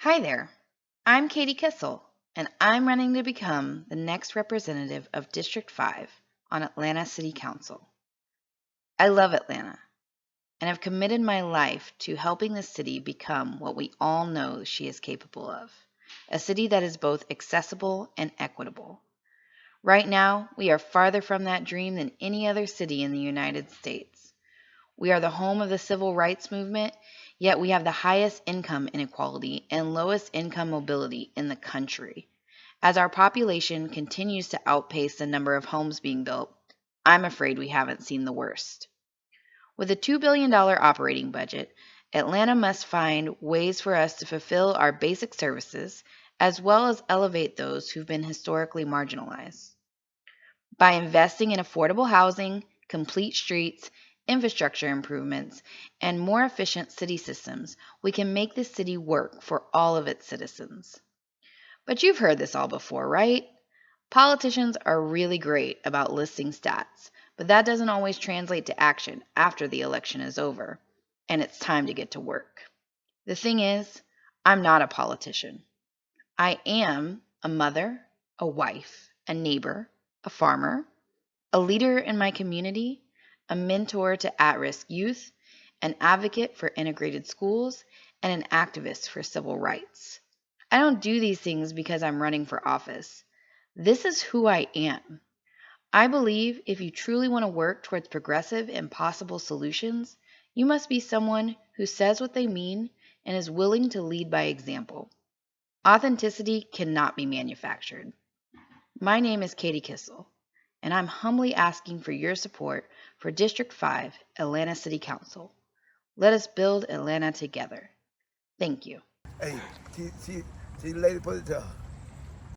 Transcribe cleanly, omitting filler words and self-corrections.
Hi there. I'm Katie Kissel, and I'm running to become the next representative of District 5 on Atlanta City Council. I love Atlanta, and I've committed my life to helping the city become what we all know she is capable of, a city that is both accessible and equitable. Right now, we are farther from that dream than any other city in the United States. We are the home of the civil rights movement, yet we have the highest income inequality and lowest income mobility in the country. As our population continues to outpace the number of homes being built, I'm afraid we haven't seen the worst. With a $2 billion operating budget, Atlanta must find ways for us to fulfill our basic services as well as elevate those who've been historically marginalized. By investing in affordable housing, complete streets, infrastructure improvements, and more efficient city systems, we can make this city work for all of its citizens. But you've heard this all before, right? Politicians are really great about listing stats, but that doesn't always translate to action after the election is over, and it's time to get to work. The thing is, I'm not a politician. I am a mother, a wife, a neighbor, a farmer, a leader in my community, a mentor to at-risk youth, an advocate for integrated schools, and an activist for civil rights. I don't do these things because I'm running for office. This is who I am. I believe if you truly want to work towards progressive and possible solutions, you must be someone who says what they mean and is willing to lead by example. Authenticity cannot be manufactured. My name is Katie Kissel, and I'm humbly asking for your support for District 5, Atlanta City Council. Let us build Atlanta together. Thank you. Hey, see the lady put it to her.